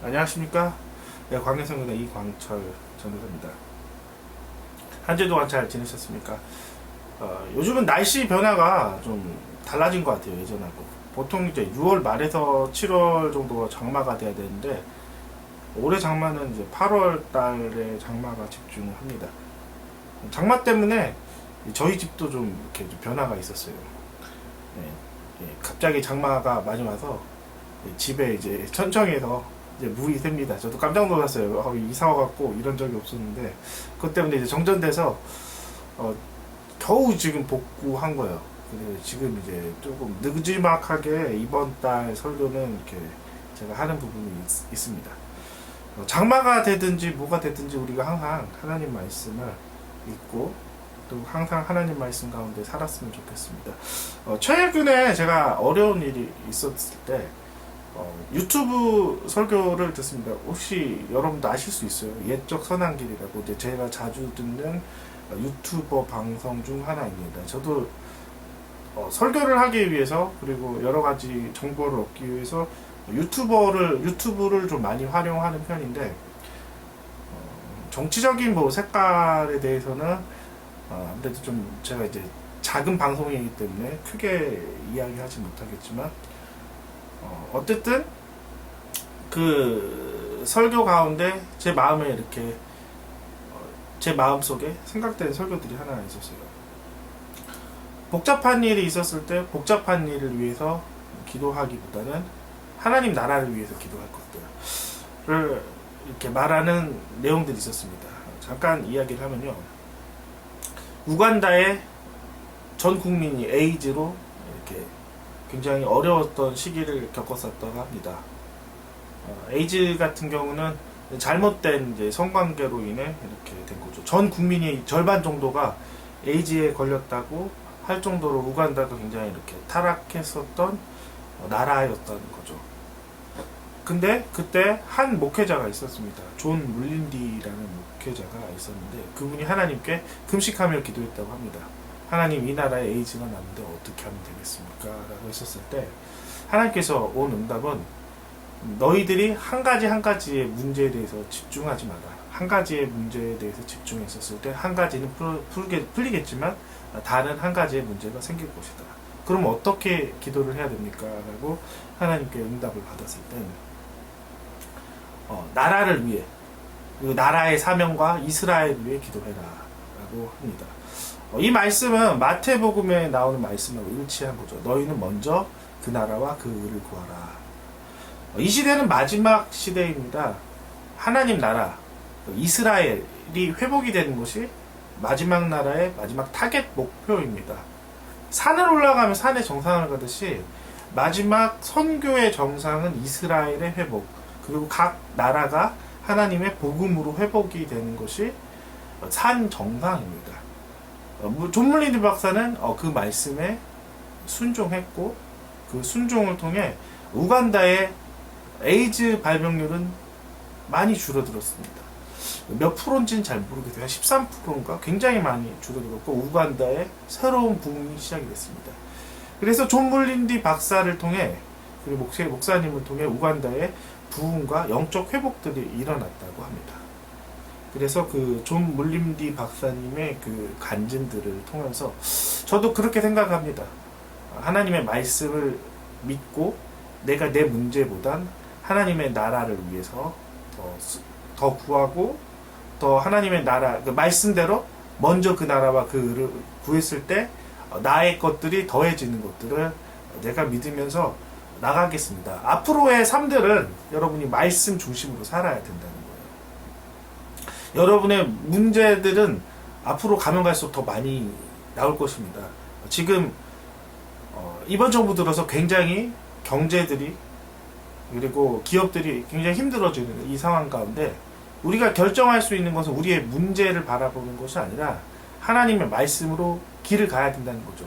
안녕하십니까? 네, 광해성군의 이광철 전도사입니다. 한 주 동안 잘 지내셨습니까? 요즘은 날씨 변화가 좀 달라진 것 같아요, 예전하고. 보통 이제 6월 말에서 7월 정도가 장마가 돼야 되는데, 올해 장마는 이제 8월 달에 장마가 집중을 합니다. 장마 때문에 저희 집도 좀 이렇게 좀 변화가 있었어요. 갑자기 장마가 많이 와서 집에 이제 천청에서 이제 물이 셉니다. 저도 깜짝 놀랐어요. 이사 와갖고 이런 적이 없었는데, 그것 때문에 이제 정전돼서 겨우 지금 복구한 거예요. 근데 지금 이제 조금 느지막하게 이번 달 설교는 이렇게 제가 하는 부분이 있습니다. 장마가 되든지 뭐가 되든지 우리가 항상 하나님 말씀을 읽고 또 항상 하나님 말씀 가운데 살았으면 좋겠습니다. 최근에 제가 어려운 일이 있었을 때 유튜브 설교를 듣습니다. 혹시 여러분도 아실 수 있어요. 옛적 선한길이라고 이제 제가 자주 듣는 유튜버 방송 중 하나입니다. 저도 설교를 하기 위해서 그리고 여러 가지 정보를 얻기 위해서 유튜브를 좀 많이 활용하는 편인데, 정치적인 뭐 색깔에 대해서는 아무래도 좀 제가 이제 작은 방송이기 때문에 크게 이야기하지 못하겠지만, 어쨌든 그 설교 가운데 제 마음에 이렇게 제 마음속에 생각되는 설교들이 하나 있었어요. 복잡한 일이 있었을 때 복잡한 일을 위해서 기도하기보다는 하나님 나라를 위해서 기도할 것들을 이렇게 말하는 내용들이 있었습니다. 잠깐 이야기를 하면요, 우간다의 전 국민이 에이즈로 이렇게 굉장히 어려웠던 시기를 겪었었다고 합니다. 에이즈 같은 경우는 잘못된 이제 성관계로 인해 이렇게 된 거죠. 전 국민이 절반 정도가 에이즈에 걸렸다고 할 정도로 우간다도 굉장히 이렇게 타락했었던 나라였다는 거죠. 근데 그때 한 목회자가 있었습니다. 존 물린디라는 목회자가 있었는데, 그분이 하나님께 금식하며 기도했다고 합니다. 하나님, 이 나라에 에이즈가 났는데 어떻게 하면 되겠습니까? 라고 했었을 때 하나님께서 온 응답은, 너희들이 한 가지의 문제에 대해서 집중하지 마라. 한 가지의 문제에 대해서 집중했었을 때 한 가지는 풀리겠지만 다른 한 가지의 문제가 생길 것이다. 그럼 어떻게 기도를 해야 됩니까? 라고 하나님께 응답을 받았을 때, 나라를 위해, 그리고 나라의 사명과 이스라엘을 위해 기도해라 라고 합니다. 이 말씀은 마태복음에 나오는 말씀하고 일치한 거죠. 너희는 먼저 그 나라와 그 의를 구하라. 이 시대는 마지막 시대입니다. 하나님 나라, 이스라엘이 회복이 되는 것이 마지막 나라의 마지막 타겟 목표입니다. 산을 올라가면 산의 정상을 가듯이 마지막 선교의 정상은 이스라엘의 회복, 그리고 각 나라가 하나님의 복음으로 회복이 되는 것이 산 정상입니다. 존 물린디 박사는 그 말씀에 순종했고, 그 순종을 통해 우간다의 에이즈 발병률은 많이 줄어들었습니다. 몇 프로인지는 잘 모르겠어요. 13%인가? 굉장히 많이 줄어들었고, 우간다의 새로운 붐이 시작이 됐습니다. 그래서 존 물린디 박사를 통해, 그리고 목사님을 통해 우간다의 부흥과 영적 회복들이 일어났다고 합니다. 그래서 그 존 물린디 박사님의 그 간증들을 통해서 저도 그렇게 생각합니다. 하나님의 말씀을 믿고 내가 내 문제보단 하나님의 나라를 위해서 더 구하고, 더 하나님의 나라, 그 말씀대로 먼저 그 나라와 그 의를 구했을 때 나의 것들이 더해지는 것들을 내가 믿으면서 나가겠습니다. 앞으로의 삶들은 여러분이 말씀 중심으로 살아야 된다는 거예요. 여러분의 문제들은 앞으로 가면 갈수록 더 많이 나올 것입니다. 지금 이번 정부 들어서 굉장히 경제들이, 그리고 기업들이 굉장히 힘들어지는 이 상황 가운데 우리가 결정할 수 있는 것은 우리의 문제를 바라보는 것이 아니라 하나님의 말씀으로 길을 가야 된다는 거죠.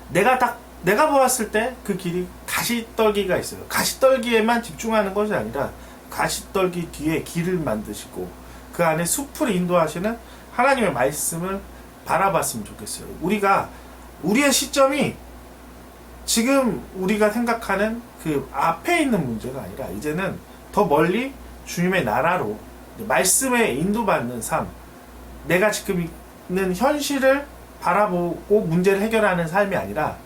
내가 보았을 때 그 길이 가시떨기가 있어요. 가시떨기에만 집중하는 것이 아니라 가시떨기 뒤에 길을 만드시고 그 안에 숲을 인도하시는 하나님의 말씀을 바라봤으면 좋겠어요. 우리의 시점이 지금 우리가 생각하는 그 앞에 있는 문제가 아니라 이제는 더 멀리 주님의 나라로 말씀에 인도받는 삶, 내가 지금 있는 현실을 바라보고 문제를 해결하는 삶이 아니라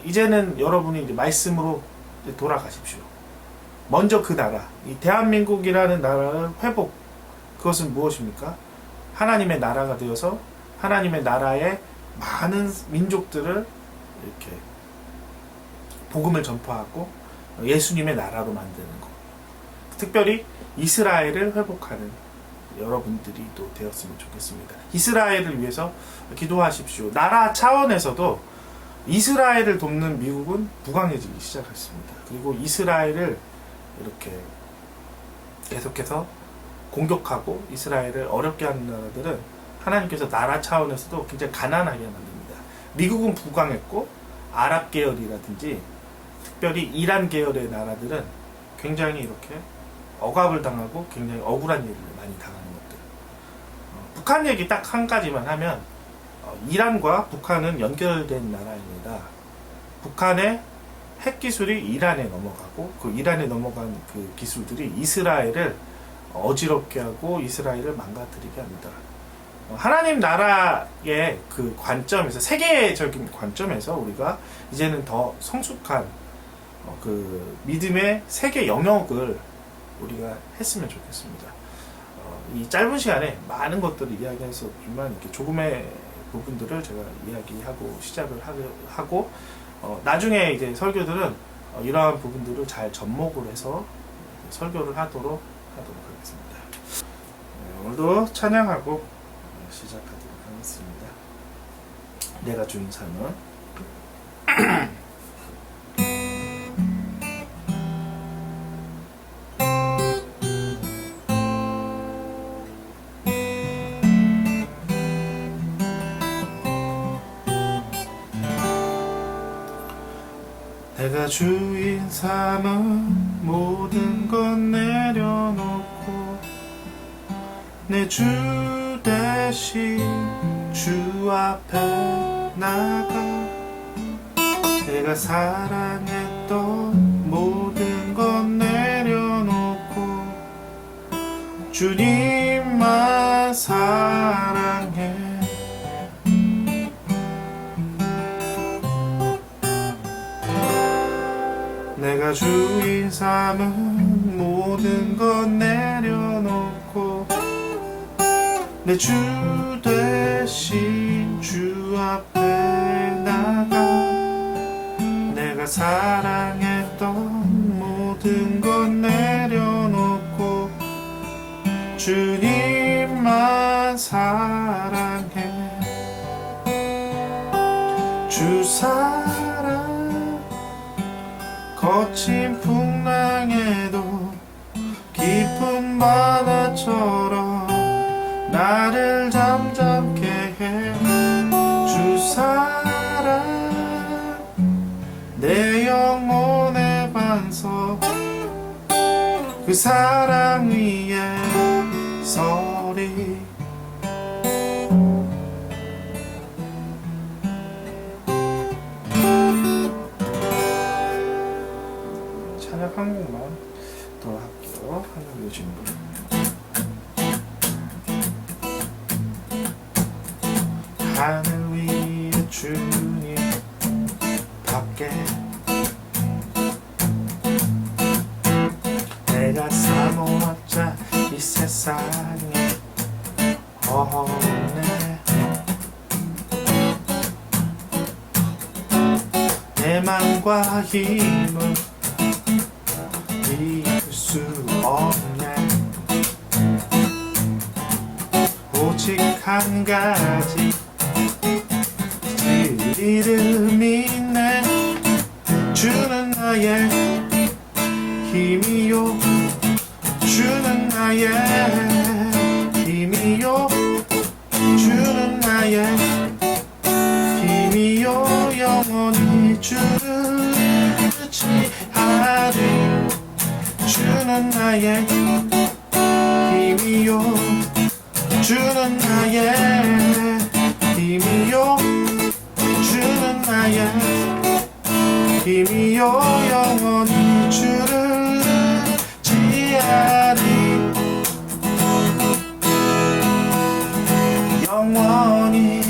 이제는 여러분이 이제 말씀으로 돌아가십시오. 먼저 그 나라, 이 대한민국이라는 나라를 회복, 그것은 무엇입니까? 하나님의 나라가 되어서 하나님의 나라의 많은 민족들을 이렇게 복음을 전파하고 예수님의 나라로 만드는 것. 특별히 이스라엘을 회복하는 여러분들이 또 되었으면 좋겠습니다. 이스라엘을 위해서 기도하십시오. 나라 차원에서도 이스라엘을 돕는 미국은 무강해지기 시작했습니다. 그리고 이스라엘을 이렇게 계속해서 공격하고 이스라엘을 어렵게 하는 나라들은 하나님께서 나라 차원에서도 굉장히 가난하게 만듭니다. 미국은 부강했고 아랍 계열이라든지 특별히 이란 계열의 나라들은 굉장히 이렇게 억압을 당하고 굉장히 억울한 일을 많이 당하는 것들. 북한 얘기 딱 한 가지만 하면 이란과 북한은 연결된 나라입니다. 북한의 핵 기술이 이란에 넘어가고 그 이란에 넘어간 그 기술들이 이스라엘을 어지럽게 하고 이스라엘을 망가뜨리게 합니다. 하나님 나라의 그 관점에서, 세계적인 관점에서 우리가 이제는 더 성숙한 그 믿음의 세계 영역을 우리가 했으면 좋겠습니다. 이 짧은 시간에 많은 것들을 이야기했었지만 이렇게 조금의 부분들을 제가 이야기하고 시작을 하고 나중에 이제 설교들은 이러한 부분들을 잘 접목을 해서 설교를 하도록 하겠습니다. 오늘도 찬양하고 시작하도록 하겠습니다. 내가 주인 삶은 내가 주인 삼은 모든 것 내려놓고 내 주 대신 주 앞에 나가 내가 사랑했던 모든 것 내려놓고 주님만 사랑해 내가 주인 삼은 모든 것 내려놓고 내 주 대신 주 앞에 나가 내가 사랑했던 모든 것 내려놓고 주님만 사랑해 주 사랑 거친 풍랑에도 깊은 바다처럼 나를 잠잠케 해 주 사랑 내 영혼의 반석 그 사랑 위에 서리 찬양 한 곡만 더 할게요. 하나님 주신 분 하늘 위에 주님 밖에 내가 사모았자 이 세상에 없네 내 맘과 힘을 이룰 수 없네 오직 한 가지 그 이름이 있네 주는 나의 힘이요 주는 나의 힘이요 주는 나의 힘이요 영원히 주를 의지하리 주는 나의 힘이요 주는 나의 힘이요 주는 나의 힘이여 영원히 주를 지하리 영원히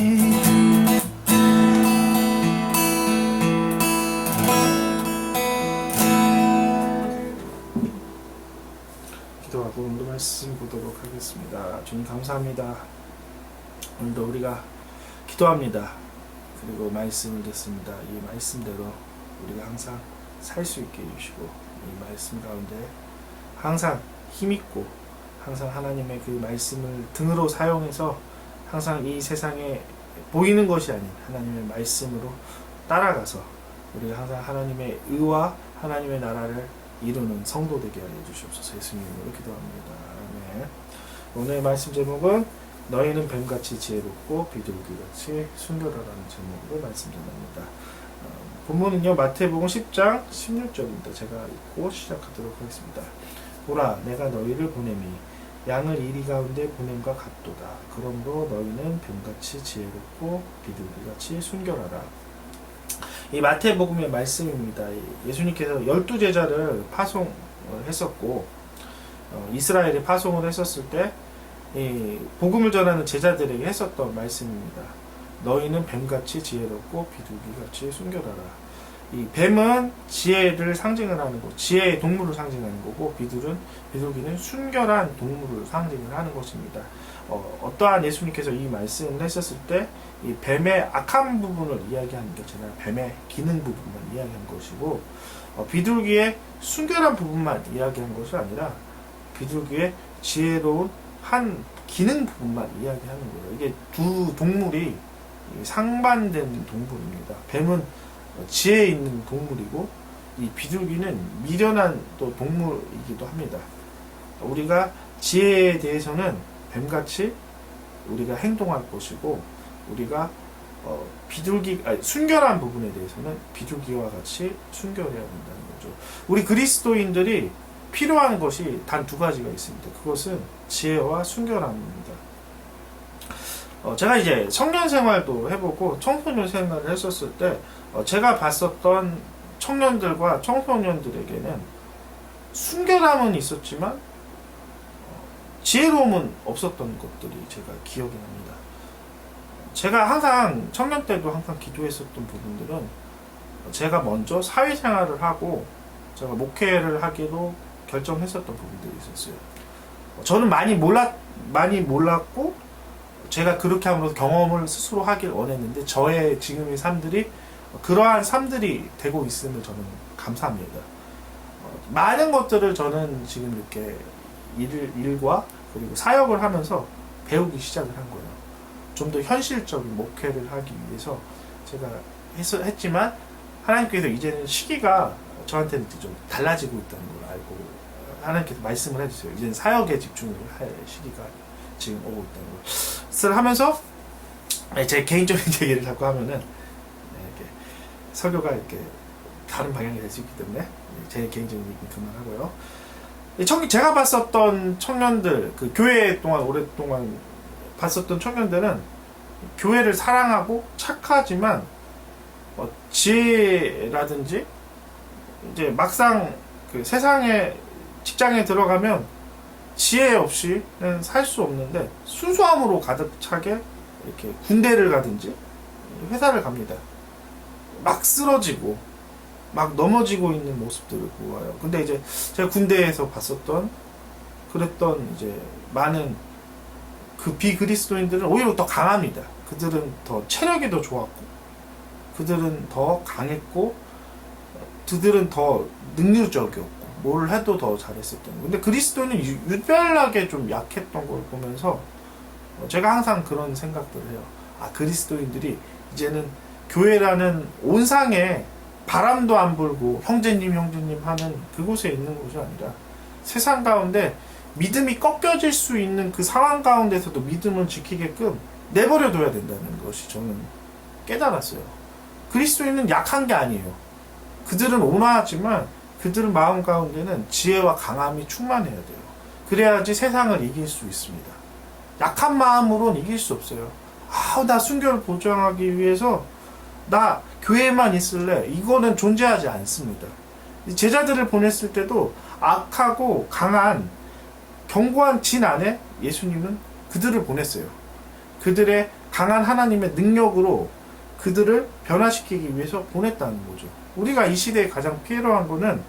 기도하고 오늘도 말씀 보도록 하겠습니다. 주님 감사합니다. 오늘도 우리가 기도합니다. 그리고 말씀을 듣습니다. 이 말씀대로 우리가 항상 살 수 있게 해주시고 이 말씀 가운데 항상 힘있고 항상 하나님의 그 말씀을 등으로 사용해서 항상 이 세상에 보이는 것이 아닌 하나님의 말씀으로 따라가서 우리가 항상 하나님의 의와 하나님의 나라를 이루는 성도 되게 하여 주시옵소서. 예수님으로 기도합니다. 아멘. 오늘의 말씀 제목은 너희는 뱀같이 지혜롭고 비둘기같이 순결하라는 제목으로 말씀 전합니다. 본문은요 마태복음 10장 16절입니다. 제가 읽고 시작하도록 하겠습니다. 보라 내가 너희를 보냄이 양을 이리 가운데 보냄과 같도다. 그러므로 너희는 뱀같이 지혜롭고 비둘기같이 순결하라. 이 마태복음의 말씀입니다. 예수님께서 12제자를 파송을 했었고 이스라엘에 파송을 했었을 때 복음을 전하는 제자들에게 했었던 말씀입니다. 너희는 뱀같이 지혜롭고 비둘기같이 순결하라. 이 뱀은 지혜를 상징을 하는 거, 지혜의 동물을 상징하는 거고 비둘기는 순결한 동물을 상징을 하는 것입니다. 어떠한 예수님께서 이 말씀을 했었을 때 이 뱀의 악한 부분을 이야기하는 게 아니라 뱀의 기능 부분만 이야기한 것이고 비둘기의 순결한 부분만 이야기한 것이 아니라 비둘기의 지혜로운 한 기능 부분만 이야기하는 거예요. 이게 두 동물이 상반된 동물입니다. 뱀은 지혜 있는 동물이고 이 비둘기는 미련한 또 동물이기도 합니다. 우리가 지혜에 대해서는 뱀같이 우리가 행동할 것이고 우리가 순결한 부분에 대해서는 비둘기와 같이 순결해야 된다는 거죠. 우리 그리스도인들이 필요한 것이 단 두 가지가 있습니다. 그것은 지혜와 순결함입니다. 제가 이제 청년 생활도 해보고 청소년 생활을 했었을 때 제가 봤었던 청년들과 청소년들에게는 순결함은 있었지만 지혜로움은 없었던 것들이 제가 기억이 납니다. 제가 항상 청년 때도 항상 기도했었던 부분들은 제가 먼저 사회생활을 하고 제가 목회를 하기로 결정했었던 부분들이 있었어요. 저는 많이 몰랐고 제가 그렇게 하면서 경험을 스스로 하길 원했는데 저의 지금의 삶들이 그러한 삶들이 되고 있음을 저는 감사합니다. 많은 것들을 저는 지금 이렇게 일과 그리고 사역을 하면서 배우기 시작을 한 거예요. 좀 더 현실적인 목회를 하기 위해서 제가 했지만 하나님께서 이제는 시기가 저한테는 좀 달라지고 있다는 걸 알고 하나님께서 말씀을 해주세요. 이제는 사역에 집중을 할 시기가 지금 오고 있다는 것을 하면서 제 개인적인 얘기를 자꾸 하면은 이렇게 설교가 이렇게 다른 방향이 될 수 있기 때문에 제 개인적인 얘기는 그만하고요. 제가 봤었던 청년들, 그 교회 동안 오랫동안 봤었던 청년들은 교회를 사랑하고 착하지만 지혜라든지 이제 막상 그 세상에 직장에 들어가면 지혜 없이는 살 수 없는데 순수함으로 가득 차게 이렇게 군대를 가든지 회사를 갑니다. 막 쓰러지고 막 넘어지고 있는 모습들을 보아요. 근데 이제 제가 군대에서 봤었던 그랬던 이제 많은 그 비그리스도인들은 오히려 더 강합니다. 그들은 더 체력이 더 좋았고 그들은 더 강했고 그들은 더 능률적이었고 뭘 해도 더 잘했었던 거예요. 근데 그리스도는 유별나게 좀 약했던 걸 보면서 제가 항상 그런 생각들을 해요. 아, 그리스도인들이 이제는 교회라는 온상에 바람도 안 불고 형제님 하는 그곳에 있는 곳이 아니라 세상 가운데 믿음이 꺾여질 수 있는 그 상황 가운데서도 믿음을 지키게끔 내버려둬야 된다는 것이 저는 깨달았어요. 그리스도인은 약한 게 아니에요. 그들은 온화하지만 그들은 마음 가운데는 지혜와 강함이 충만해야 돼요. 그래야지 세상을 이길 수 있습니다. 약한 마음으로는 이길 수 없어요. 나 순결을 보장하기 위해서 나 교회만 있을래? 이거는 존재하지 않습니다. 제자들을 보냈을 때도 악하고 강한 견고한 진 안에 예수님은 그들을 보냈어요. 그들의 강한 하나님의 능력으로 그들을 변화시키기 위해서 보냈다는 거죠. 우리가 이 시대에 가장 필요한 거는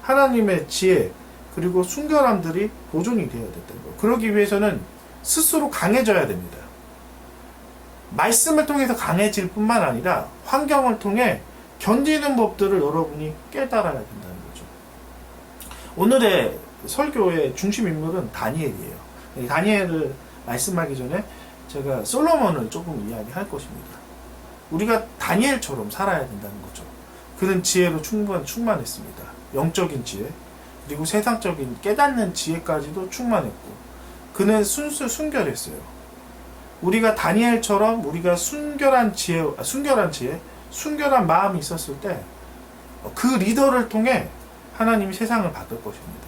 하나님의 지혜 그리고 순결함들이 보존이 되어야 된다는 거예요. 그러기 위해서는 스스로 강해져야 됩니다. 말씀을 통해서 강해질 뿐만 아니라 환경을 통해 견디는 법들을 여러분이 깨달아야 된다는 거죠. 오늘의 설교의 중심 인물은 다니엘이에요. 다니엘을 말씀하기 전에 제가 솔로몬을 조금 이야기할 것입니다. 우리가 다니엘처럼 살아야 된다는 거죠. 그는 지혜로 충만했습니다. 영적인 지혜, 그리고 세상적인 깨닫는 지혜까지도 충만했고, 그는 순결했어요. 우리가 다니엘처럼 우리가 순결한 마음이 있었을 때 그 리더를 통해 하나님이 세상을 바꿀 것입니다.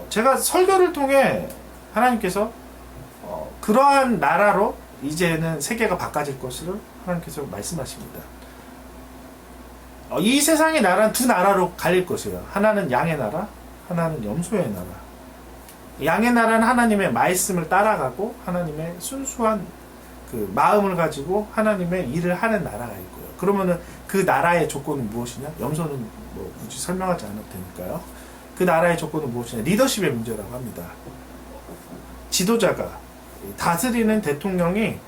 제가 설교를 통해 하나님께서 그러한 나라로 이제는 세계가 바꿔질 것을 하나님께서 말씀하십니다. 이 세상의 나라는 두 나라로 갈릴 것이에요. 하나는 양의 나라, 하나는 염소의 나라. 양의 나라는 하나님의 말씀을 따라가고 하나님의 순수한 그 마음을 가지고 하나님의 일을 하는 나라가 있고요. 그러면은 그 나라의 조건은 무엇이냐? 염소는 뭐 굳이 설명하지 않을 테니까요. 그 나라의 조건은 무엇이냐? 리더십의 문제라고 합니다. 지도자가, 다스리는 대통령이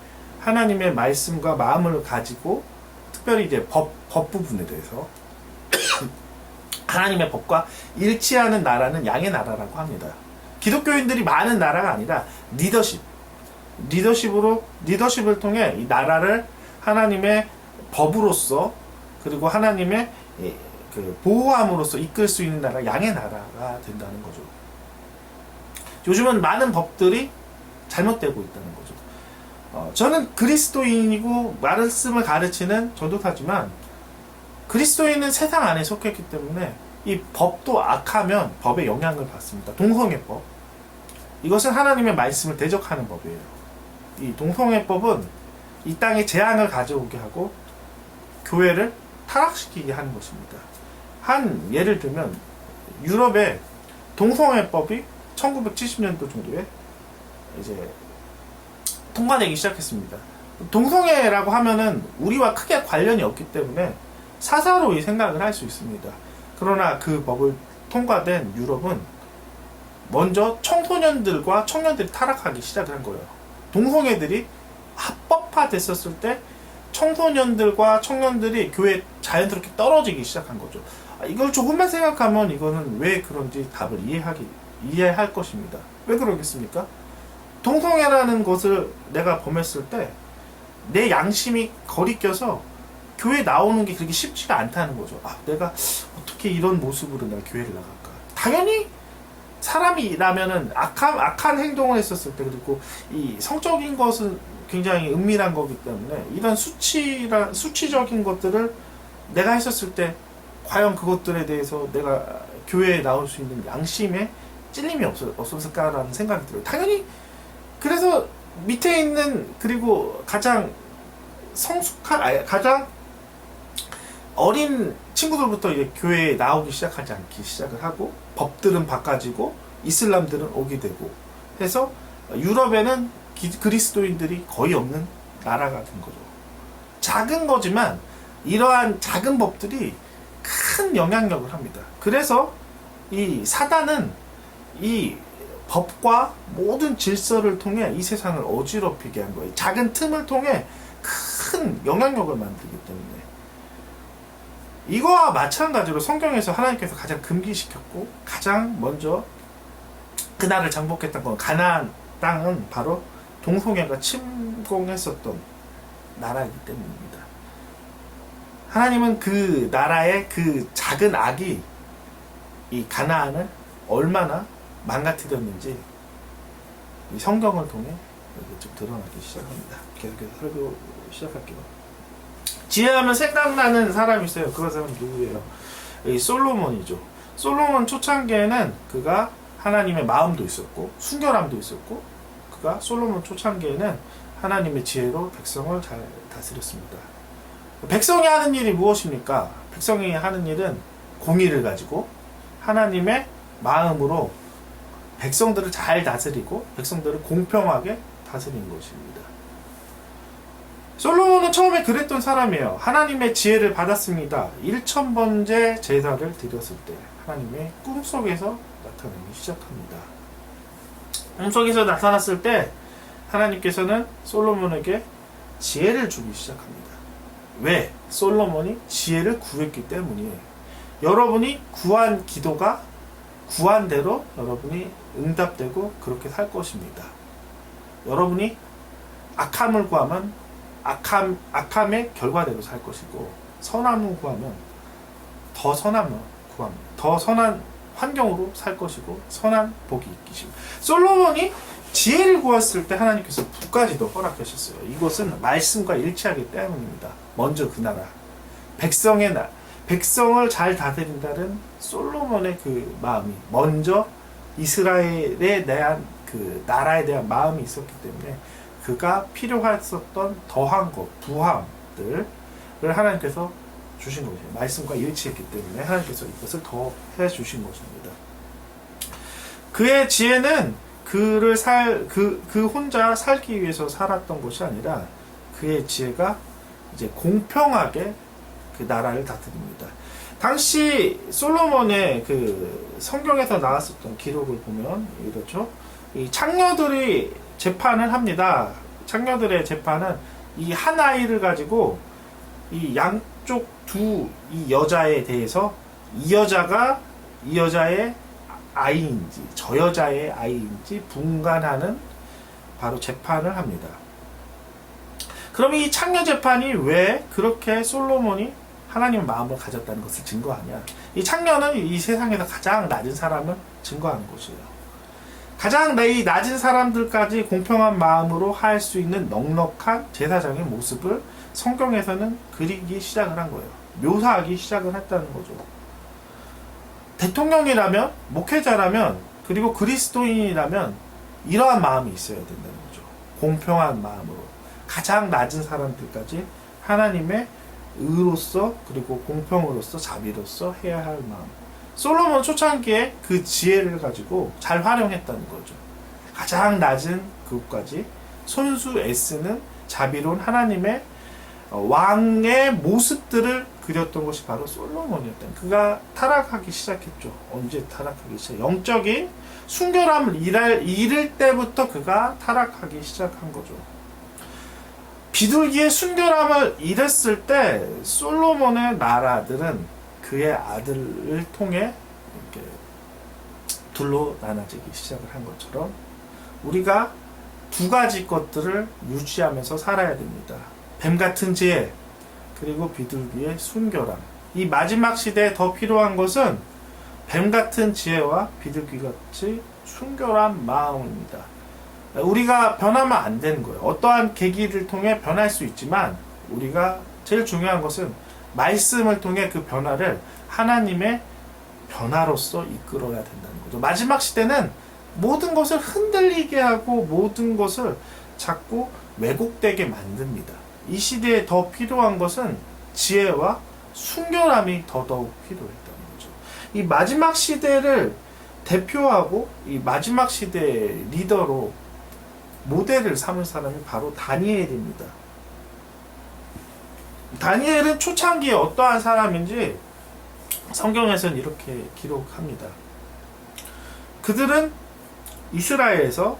하나님의 말씀과 마음을 가지고 특별히 이제 법 부분에 대해서 하나님의 법과 일치하는 나라는 양의 나라라고 합니다. 기독교인들이 많은 나라가 아니라 리더십을 통해 이 나라를 하나님의 법으로서 그리고 하나님의 그 보호함으로써 이끌 수 있는 나라, 양의 나라가 된다는 거죠. 요즘은 많은 법들이 잘못되고 있다는 거죠. 저는 그리스도인이고 말씀을 가르치는 전도사지만 그리스도인은 세상 안에 속했기 때문에 이 법도 악하면 법에 영향을 받습니다. 동성애법. 이것은 하나님의 말씀을 대적하는 법이에요. 이 동성애법은 이 땅에 재앙을 가져오게 하고 교회를 타락시키게 하는 것입니다. 한 예를 들면 유럽의 동성애법이 1970년도 정도에 이제 통과되기 시작했습니다. 동성애라고 하면은 우리와 크게 관련이 없기 때문에 사사로이 생각을 할 수 있습니다. 그러나 그 법을 통과된 유럽은 먼저 청소년들과 청년들이 타락하기 시작을 한 거예요. 동성애들이 합법화됐었을 때 청소년들과 청년들이 교회에 자연스럽게 떨어지기 시작한 거죠. 이걸 조금만 생각하면 이거는 왜 그런지 답을 이해할 것입니다. 왜 그러겠습니까? 동성애라는 것을 내가 범했을 때 내 양심이 거리껴서 교회 나오는 게 그렇게 쉽지가 않다는 거죠. 내가 어떻게 이런 모습으로 내가 교회를 나갈까? 당연히 사람이라면은 악한 행동을 했었을 때, 그리고 이 성적인 것은 굉장히 은밀한 거기 때문에 이런 수치적인 것들을 내가 했었을 때 과연 그것들에 대해서 내가 교회에 나올 수 있는 양심에 찔림이 없었을까라는 생각이 들어요. 당연히. 그래서 밑에 있는, 그리고 가장 가장 어린 친구들부터 이제 교회에 나오기 시작을 하고, 법들은 바꿔지고 이슬람들은 오게 되고 해서 유럽에는 그리스도인들이 거의 없는 나라가 된 거죠. 작은 거지만 이러한 작은 법들이 큰 영향력을 합니다. 그래서 이 사단은 이 법과 모든 질서를 통해 이 세상을 어지럽히게 한 거예요. 작은 틈을 통해 큰 영향력을 만들기 때문에. 이거와 마찬가지로 성경에서 하나님께서 가장 금기시켰고 가장 먼저 그날을 장복했던 건 가나안 땅은 바로 동성애가 침공했었던 나라이기 때문입니다. 하나님은 그 나라의 그 작은 악이 이 가나안을 얼마나 망가뜨렸는지 이 성경을 통해 좀 드러나기 시작합니다. 계속해서 설교 시작할게요. 지혜하면 생각나는 사람이 있어요. 그 사람은 누구예요? 이 솔로몬이죠. 솔로몬 초창기에는 그가 하나님의 마음도 있었고 순결함도 있었고, 그가 솔로몬 초창기에는 하나님의 지혜로 백성을 잘 다스렸습니다. 백성이 하는 일이 무엇입니까? 백성이 하는 일은 공의를 가지고 하나님의 마음으로 백성들을 잘 다스리고 백성들을 공평하게 다스린 것입니다. 솔로몬은 처음에 그랬던 사람이에요. 하나님의 지혜를 받았습니다. 1000번째 제사를 드렸을 때 하나님의 꿈속에서 나타나기 시작합니다. 꿈속에서 나타났을 때 하나님께서는 솔로몬에게 지혜를 주기 시작합니다. 왜? 솔로몬이 지혜를 구했기 때문이에요. 여러분이 구한 기도가 구한 대로 여러분이 응답되고 그렇게 살 것입니다. 여러분이 악함을 구하면 악함의 결과대로 살 것이고, 선함을 구하면 더 선함을 구합니다. 더 선한 환경으로 살 것이고 선한 복이 있기십니다. 솔로몬이 지혜를 구했을 때 하나님께서 부까지도 허락하셨어요. 이것은 말씀과 일치하기 때문입니다. 먼저 그 나라, 백성을 잘 다스린다는 솔로몬의 그 마음이 먼저 이스라엘에 대한 그 나라에 대한 마음이 있었기 때문에 그가 필요했었던 더한 것, 부함들을 하나님께서 주신 것이에요. 말씀과 일치했기 때문에 하나님께서 이것을 더 해주신 것입니다. 그의 지혜는 그 혼자 살기 위해서 살았던 것이 아니라 그의 지혜가 이제 공평하게 그 나라를 다스립니다. 당시 솔로몬의 그 성경에서 나왔었던 기록을 보면 이렇죠. 이 창녀들이 재판을 합니다. 창녀들의 재판은 이 한 아이를 가지고 이 양쪽 이 여자에 대해서 이 여자의 아이인지 저 여자의 아이인지 분간하는 바로 재판을 합니다. 그럼 이 창녀 재판이 왜 그렇게 솔로몬이 하나님의 마음을 가졌다는 것을 증거하냐? 이 창녀는 이 세상에서 가장 낮은 사람을 증거하는 것이에요. 가장 이 낮은 사람들까지 공평한 마음으로 할 수 있는 넉넉한 제사장의 모습을 성경에서는 그리기 시작을 한 거예요. 묘사하기 시작을 했다는 거죠. 대통령이라면, 목회자라면, 그리고 그리스도인이라면 이러한 마음이 있어야 된다는 거죠. 공평한 마음으로 가장 낮은 사람들까지 하나님의 의로서 그리고 공평으로서 자비로서 해야 할 마음. 솔로몬 초창기에 그 지혜를 가지고 잘 활용했다는 거죠. 가장 낮은 그것까지 손수 애쓰는 자비로운 하나님의 왕의 모습들을 그렸던 것이 바로 솔로몬이었던. 그가 타락하기 시작했죠. 언제 타락하기 시작? 영적인 순결함을 잃을 때부터 그가 타락하기 시작한 거죠. 비둘기의 순결함을 잃었을 때 솔로몬의 나라들은 그의 아들을 통해 이렇게 둘로 나눠지기 시작을 한 것처럼 우리가 두 가지 것들을 유지하면서 살아야 됩니다. 뱀 같은 지혜 그리고 비둘기의 순결함. 이 마지막 시대에 더 필요한 것은 뱀 같은 지혜와 비둘기같이 순결한 마음입니다. 우리가 변하면 안 되는 거예요. 어떠한 계기를 통해 변할 수 있지만 우리가 제일 중요한 것은 말씀을 통해 그 변화를 하나님의 변화로서 이끌어야 된다는 거죠. 마지막 시대는 모든 것을 흔들리게 하고 모든 것을 자꾸 왜곡되게 만듭니다. 이 시대에 더 필요한 것은 지혜와 순결함이 더더욱 필요했다는 거죠. 이 마지막 시대를 대표하고 이 마지막 시대의 리더로 모델을 삼을 사람이 바로 다니엘입니다. 다니엘은 초창기에 어떠한 사람인지 성경에서는 이렇게 기록합니다. 그들은 이스라엘에서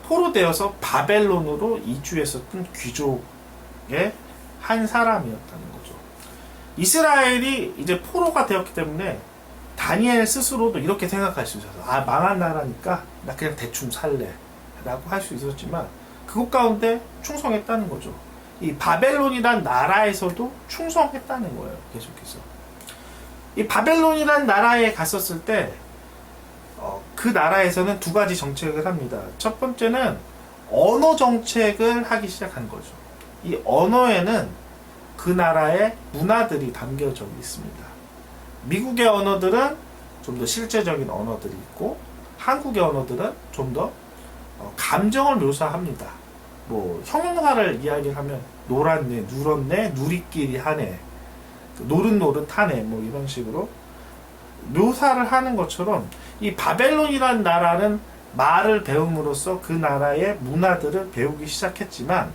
포로되어서 바벨론으로 이주했었던 귀족의 한 사람이었다는 거죠. 이스라엘이 이제 포로가 되었기 때문에 다니엘 스스로도 이렇게 생각할 수 있어서 망한 나라니까 나 그냥 대충 살래 라고 할 수 있었지만 그것 가운데 충성했다는 거죠. 이 바벨론이란 나라에서도 충성했다는 거예요. 계속해서 이 바벨론이란 나라에 갔었을 때 그 나라에서는 두 가지 정책을 합니다. 첫 번째는 언어 정책을 하기 시작한 거죠. 이 언어에는 그 나라의 문화들이 담겨져 있습니다. 미국의 언어들은 좀 더 실제적인 언어들이 있고 한국의 언어들은 좀 더 감정을 묘사합니다. 뭐 형용사를 이야기하면 놀았네, 누렀네, 누리끼리 하네, 노릇노릇하네, 뭐 이런 식으로 묘사를 하는 것처럼 이 바벨론이라는 나라는 말을 배움으로써 그 나라의 문화들을 배우기 시작했지만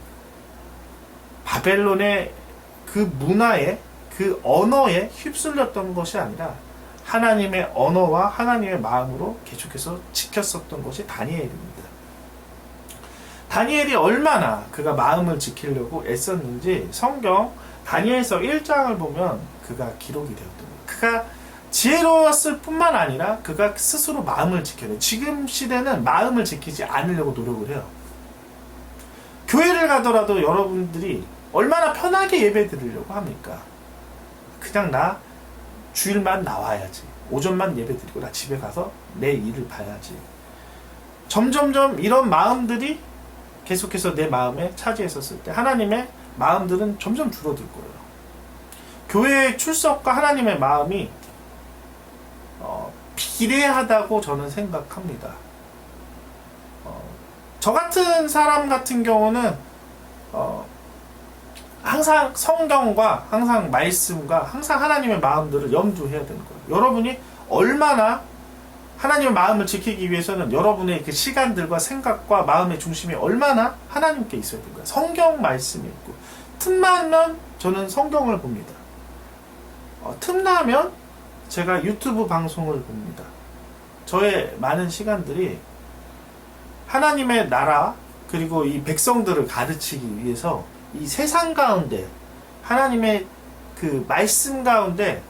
바벨론의 그 문화에 그 언어에 휩쓸렸던 것이 아니라 하나님의 언어와 하나님의 마음으로 계속해서 지켰었던 것이 다니엘입니다. 다니엘이 얼마나 그가 마음을 지키려고 애썼는지 성경 다니엘서 1장을 보면 그가 기록이 되었던 거예요. 그가 지혜로웠을 뿐만 아니라 그가 스스로 마음을 지켜요. 지금 시대는 마음을 지키지 않으려고 노력을 해요. 교회를 가더라도 여러분들이 얼마나 편하게 예배 드리려고 합니까? 그냥 나 주일만 나와야지, 오전만 예배 드리고 나 집에 가서 내 일을 봐야지. 점점점 이런 마음들이 계속해서 내 마음에 차지했었을 때 하나님의 마음들은 점점 줄어들 거예요. 교회의 출석과 하나님의 마음이 비례하다고 저는 생각합니다. 저 같은 사람 같은 경우는 항상 성경과 항상 말씀과 항상 하나님의 마음들을 염두해야 되는 거예요. 여러분이 얼마나 하나님의 마음을 지키기 위해서는 여러분의 그 시간들과 생각과 마음의 중심이 얼마나 하나님께 있어야 되는 거예요. 성경 말씀이 있고 틈나면 저는 성경을 봅니다. 틈나면 제가 유튜브 방송을 봅니다. 저의 많은 시간들이 하나님의 나라 그리고 이 백성들을 가르치기 위해서 이 세상 가운데 하나님의 그 말씀 가운데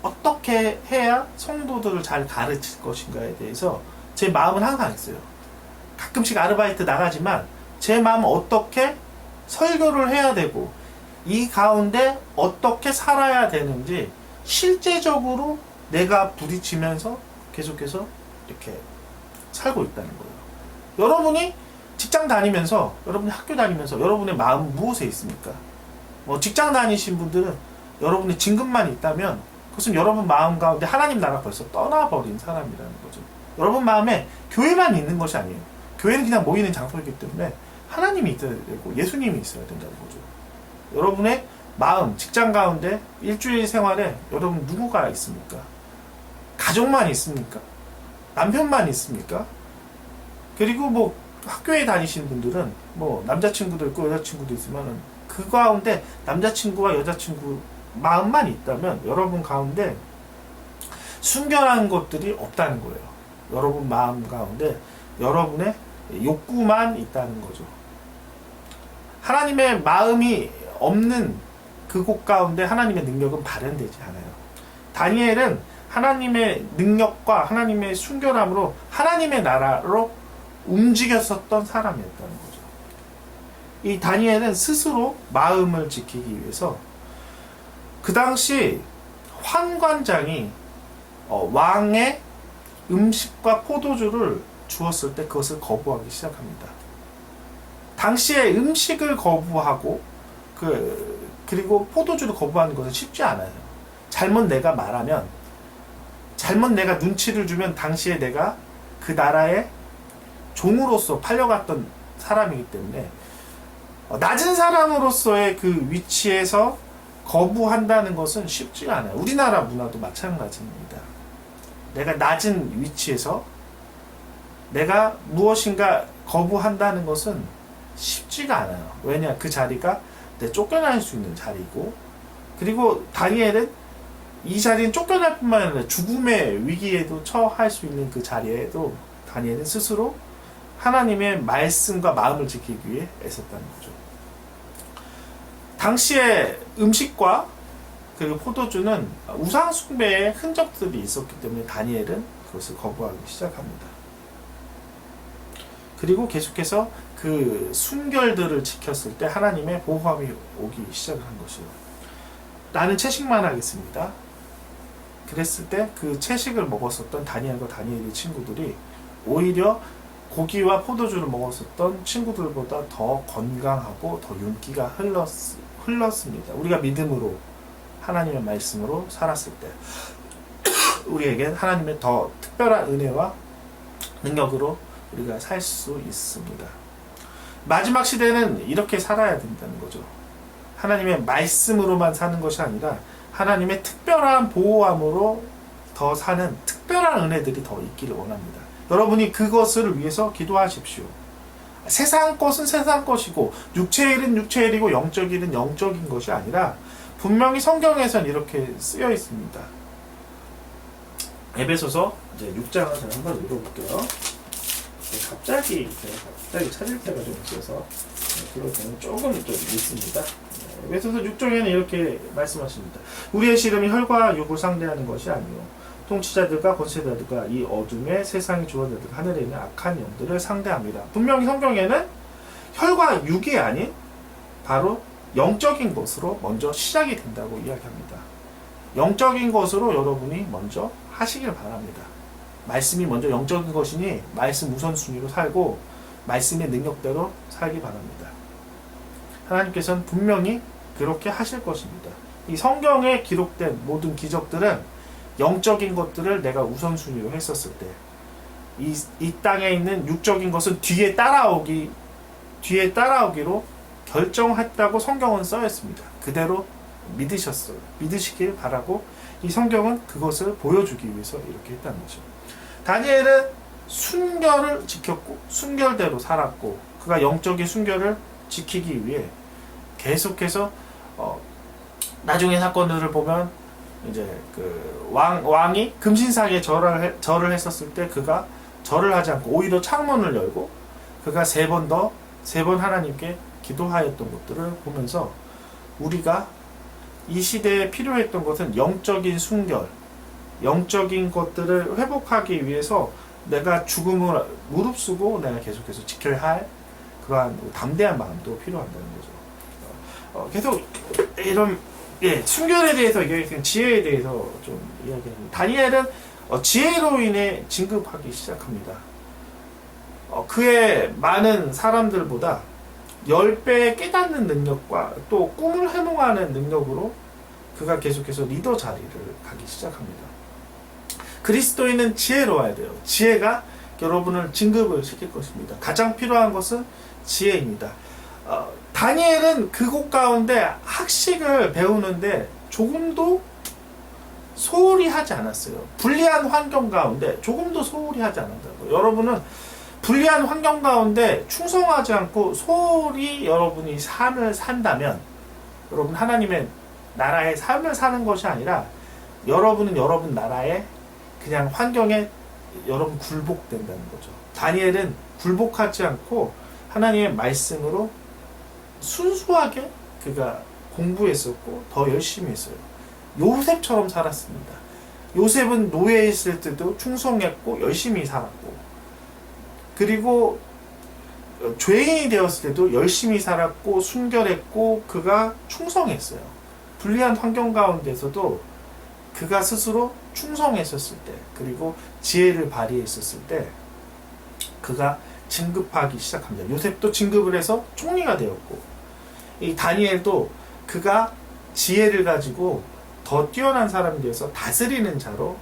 어떻게 해야 성도들을 잘 가르칠 것인가에 대해서 제 마음은 항상 있어요. 가끔씩 아르바이트 나가지만 제 마음은 어떻게 설교를 해야 되고 이 가운데 어떻게 살아야 되는지 실제적으로 내가 부딪히면서 계속해서 이렇게 살고 있다는 거예요. 여러분이 직장 다니면서, 여러분이 학교 다니면서 여러분의 마음은 무엇에 있습니까? 직장 다니신 분들은 여러분의 진급만 있다면 그것은 여러분 마음 가운데 하나님 나라 벌써 떠나버린 사람이라는 거죠. 여러분 마음에 교회만 있는 것이 아니에요. 교회는 그냥 모이는 장소이기 때문에 하나님이 있어야 되고 예수님이 있어야 된다는 거죠. 여러분의 마음, 직장 가운데 일주일 생활에 여러분 누구가 있습니까? 가족만 있습니까? 남편만 있습니까? 그리고 학교에 다니시는 분들은 남자친구도 있고 여자친구도 있지만은 그 가운데 남자친구와 여자친구 마음만 있다면 여러분 가운데 순결한 것들이 없다는 거예요. 여러분 마음 가운데 여러분의 욕구만 있다는 거죠. 하나님의 마음이 없는 그곳 가운데 하나님의 능력은 발현되지 않아요. 다니엘은 하나님의 능력과 하나님의 순결함으로 하나님의 나라로 움직였었던 사람이었다는 거죠. 이 다니엘은 스스로 마음을 지키기 위해서 그 당시 환관장이 왕의 음식과 포도주를 주었을 때 그것을 거부하기 시작합니다. 당시에 음식을 거부하고 그리고 포도주를 거부하는 것은 쉽지 않아요. 잘못 내가 말하면, 잘못 내가 눈치를 주면 당시에 내가 그 나라의 종으로서 팔려갔던 사람이기 때문에 낮은 사람으로서의 그 위치에서 거부한다는 것은 쉽지가 않아요. 우리나라 문화도 마찬가지입니다. 내가 낮은 위치에서 내가 무엇인가 거부한다는 것은 쉽지가 않아요. 왜냐? 그 자리가 내 쫓겨날 수 있는 자리고, 그리고 다니엘은 이 자리는 쫓겨날 뿐만 아니라 죽음의 위기에도 처할 수 있는 그 자리에도 다니엘은 스스로 하나님의 말씀과 마음을 지키기 위해 애썼다는 거죠. 당시에 음식과 그리고 포도주는 우상 숭배의 흔적들이 있었기 때문에 다니엘은 그것을 거부하기 시작합니다. 그리고 계속해서 그 순결들을 지켰을 때 하나님의 보호함이 오기 시작을 한 것이요. 나는 채식만 하겠습니다. 그랬을 때 그 채식을 먹었었던 다니엘과 다니엘의 친구들이 오히려 고기와 포도주를 먹었었던 친구들보다 더 건강하고 더 윤기가 흘렀습니다. 우리가 믿음으로 하나님의 말씀으로 살았을 때 우리에게 하나님의 더 특별한 은혜와 능력으로 우리가 살 수 있습니다. 마지막 시대는 이렇게 살아야 된다는 거죠. 하나님의 말씀으로만 사는 것이 아니라 하나님의 특별한 보호함으로 더 사는 특별한 은혜들이 더 있기를 원합니다. 여러분이 그것을 위해서 기도하십시오. 세상 것은 세상 것이고 육체의 일은 육체의 일이고 영적인 일은 영적인 것이 아니라 분명히 성경에선 이렇게 쓰여 있습니다. 에베소서 이제 6장을 제가 한번 읽어볼게요. 갑자기 찾을 때가 좀 있어서 그럴 때는 조금 좀 있습니다. 에베소서 6장에는 이렇게 말씀하십니다. 우리의 씨름이 혈과 육을 상대하는 것이 아니요 통치자들과 권세자들과 이 어둠의 세상의 주관자들과 하늘에 있는 악한 영들을 상대합니다. 분명히 성경에는 혈과 육이 아닌 바로 영적인 것으로 먼저 시작이 된다고 이야기합니다. 영적인 것으로 여러분이 먼저 하시길 바랍니다. 말씀이 먼저 영적인 것이니 말씀 우선순위로 살고 말씀의 능력대로 살기 바랍니다. 하나님께서는 분명히 그렇게 하실 것입니다. 이 성경에 기록된 모든 기적들은 영적인 것들을 내가 우선순위로 했었을 때 이 땅에 있는 육적인 것은 뒤에 따라오기로 결정했다고 성경은 써있습니다. 그대로 믿으시길 바라고 이 성경은 그것을 보여주기 위해서 이렇게 했다는 거죠. 다니엘은 순결을 지켰고 순결대로 살았고 그가 영적인 순결을 지키기 위해 계속해서 나중에 사건들을 보면 이제 그 왕이 금신상에 절을 했었을 때 그가 절을 하지 않고 오히려 창문을 열고 그가 세 번 하나님께 기도하였던 것들을 보면서 우리가 이 시대에 필요했던 것은 영적인 순결, 영적인 것들을 회복하기 위해서 내가 죽음을 무릅쓰고 내가 계속해서 지켜야 할 그러한 담대한 마음도 필요한다는 거죠. 계속 이런 순결에 대해서 얘기하는 지혜에 대해서 좀 이야기합니다. 다니엘은 지혜로 인해 진급하기 시작합니다. 그의 많은 사람들보다 10배의 깨닫는 능력과 또 꿈을 해몽하는 능력으로 그가 계속해서 리더 자리를 가기 시작합니다. 그리스도인은 지혜로워야 돼요. 지혜가 여러분을 진급을 시킬 것입니다. 가장 필요한 것은 지혜입니다. 다니엘은 그곳 가운데 학식을 배우는데 조금도 소홀히 하지 않았어요. 불리한 환경 가운데 조금도 소홀히 하지 않았다고. 여러분은 불리한 환경 가운데 충성하지 않고 소홀히 여러분이 삶을 산다면 여러분 하나님의 나라의 삶을 사는 것이 아니라 여러분은 여러분 나라의 그냥 환경에 여러분 굴복된다는 거죠. 다니엘은 굴복하지 않고 하나님의 말씀으로 순수하게 그가 공부했었고 더 열심히 했어요. 요셉처럼 살았습니다. 요셉은 노예에 있을 때도 충성했고 열심히 살았고 그리고 죄인이 되었을 때도 열심히 살았고 순결했고 그가 충성했어요. 불리한 환경 가운데서도 그가 스스로 충성했었을 때 그리고 지혜를 발휘했었을 때 그가 진급하기 시작합니다. 요셉도 진급을 해서 총리가 되었고 이 다니엘도 그가 지혜를 가지고 더 뛰어난 사람이 되어서 다스리는 자로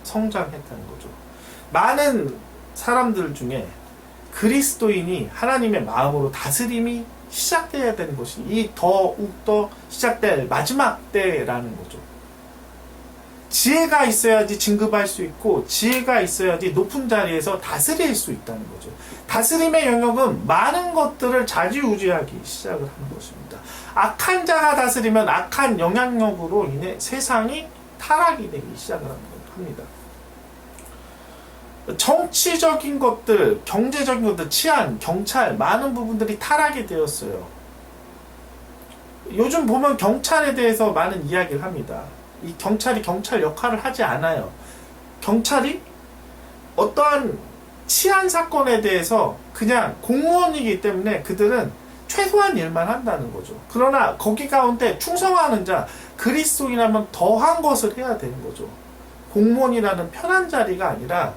성장했다는 거죠. 많은 사람들 중에 그리스도인이 하나님의 마음으로 다스림이 시작되어야 되는 것이 이 더욱더 시작될 마지막 때라는 거죠. 지혜가 있어야지 진급할 수 있고 지혜가 있어야지 높은 자리에서 다스릴 수 있다는 거죠. 다스림의 영역은 많은 것들을 좌지우지하기 시작을 하는 것입니다. 악한 자가 다스리면 악한 영향력으로 인해 세상이 타락이 되기 시작을 합니다. 정치적인 것들, 경제적인 것들, 치안, 경찰 많은 부분들이 타락이 되었어요. 요즘 보면 경찰에 대해서 많은 이야기를 합니다. 이 경찰이 경찰 역할을 하지 않아요. 경찰이 어떠한 치안 사건에 대해서 그냥 공무원이기 때문에 그들은 최소한 일만 한다는 거죠. 그러나 거기 가운데 충성하는 자, 그리스도인이라면 더한 것을 해야 되는 거죠. 공무원이라는 편한 자리가 아니라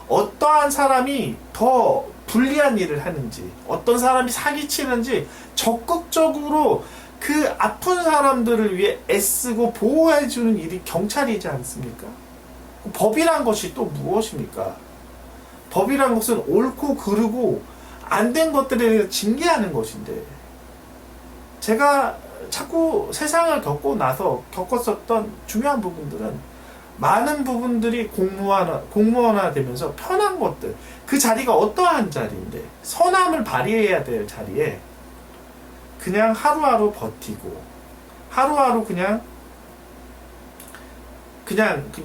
어떠한 사람이 더 불리한 일을 하는지, 어떤 사람이 사기치는지 적극적으로 그 아픈 사람들을 위해 애쓰고 보호해주는 일이 경찰이지 않습니까? 법이란 것이 또 무엇입니까? 법이란 것은 옳고 그르고 안 된 것들에 대해서 징계하는 것인데, 제가 자꾸 세상을 겪고 나서 겪었었던 중요한 부분들은 많은 부분들이 공무원화 되면서 편한 것들, 그 자리가 어떠한 자리인데 선함을 발휘해야 될 자리에 그냥 하루하루 버티고 하루하루 그냥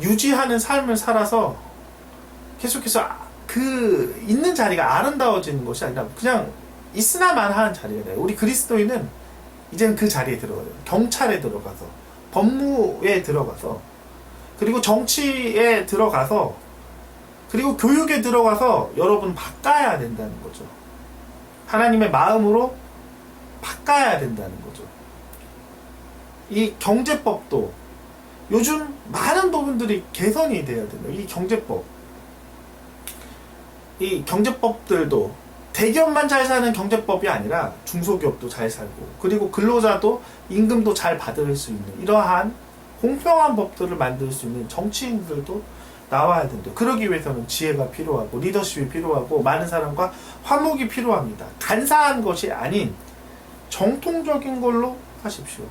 유지하는 삶을 살아서 계속해서 그 있는 자리가 아름다워지는 것이 아니라 그냥 있으나만 하는 자리가 돼요. 우리 그리스도인은 이제는 그 자리에 들어가요. 경찰에 들어가서, 법무에 들어가서, 그리고 정치에 들어가서, 그리고 교육에 들어가서 여러분 바꿔야 된다는 거죠. 하나님의 마음으로 바꿔야 된다는 거죠. 이 경제법도 요즘 많은 부분들이 개선이 돼야 돼요. 이 경제법들도 대기업만 잘 사는 경제법이 아니라 중소기업도 잘 살고, 그리고 근로자도 임금도 잘 받을 수 있는 이러한 공평한 법들을 만들 수 있는 정치인들도 나와야 된다. 그러기 위해서는 지혜가 필요하고 리더십이 필요하고 많은 사람과 화목이 필요합니다. 간사한 것이 아닌 정통적인 걸로 하십시오.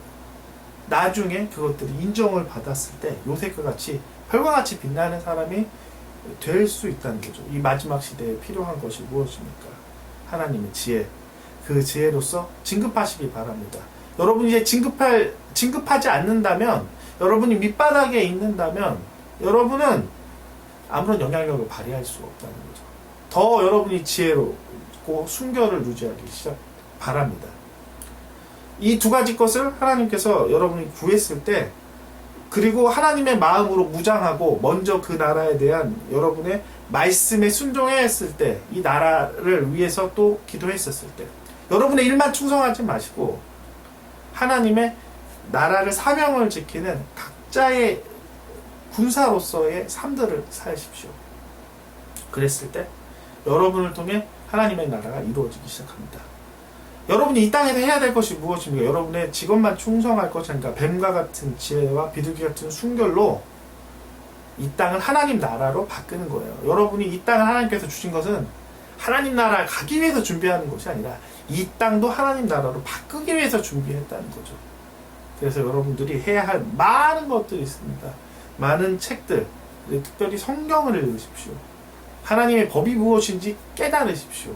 나중에 그것들이 인정을 받았을 때 요셉과 같이 별과 같이 빛나는 사람이 될 수 있다는 거죠. 이 마지막 시대에 필요한 것이 무엇입니까? 하나님의 지혜. 그 지혜로서 진급하시기 바랍니다. 여러분이 이제 진급하지 않는다면, 여러분이 밑바닥에 있는다면 여러분은 아무런 영향력을 발휘할 수 없다는 거죠. 더 여러분이 지혜롭고 순결을 유지하기 바랍니다. 이 두 가지 것을 하나님께서 여러분이 구했을 때, 그리고 하나님의 마음으로 무장하고 먼저 그 나라에 대한 여러분의 말씀에 순종했을 때, 이 나라를 위해서 또 기도했었을 때, 여러분의 일만 충성하지 마시고 하나님의 나라를, 사명을 지키는 각자의 군사로서의 삶들을 사십시오. 그랬을 때 여러분을 통해 하나님의 나라가 이루어지기 시작합니다. 여러분이 이 땅에서 해야 될 것이 무엇입니까? 여러분의 직업만 충성할 것이 아니라 뱀과 같은 지혜와 비둘기 같은 순결로 이 땅을 하나님 나라로 바꾸는 거예요. 여러분이 이 땅을 하나님께서 주신 것은 하나님 나라에 가기 위해서 준비하는 것이 아니라 이 땅도 하나님 나라로 바꾸기 위해서 준비했다는 거죠. 그래서 여러분들이 해야 할 많은 것들이 있습니다. 많은 책들, 특별히 성경을 읽으십시오. 하나님의 법이 무엇인지 깨달으십시오.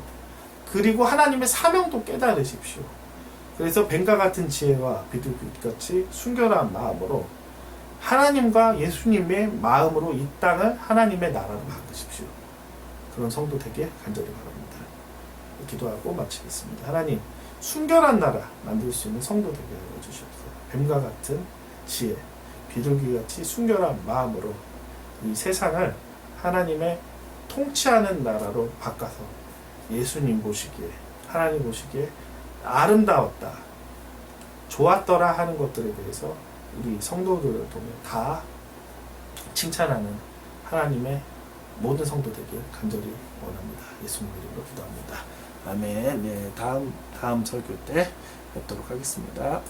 그리고 하나님의 사명도 깨달으십시오. 그래서 뱀과 같은 지혜와 비둘기같이 순결한 마음으로 하나님과 예수님의 마음으로 이 땅을 하나님의 나라로 바꾸십시오. 그런 성도 되게 간절히 바랍니다. 기도하고 마치겠습니다. 하나님, 순결한 나라 만들 수 있는 성도 되게 해주시옵소서. 뱀과 같은 지혜, 비둘기같이 순결한 마음으로 이 세상을 하나님의 통치하는 나라로 바꿔서 예수님 보시기에, 하나님 보시기에 아름다웠다, 좋았더라 하는 것들에 대해서 우리 성도들을 통해 다 칭찬하는 하나님의 모든 성도 되길 간절히 원합니다. 예수님 이름으로 기도합니다. 아멘. 네, 다음 설교 때 뵙도록 하겠습니다.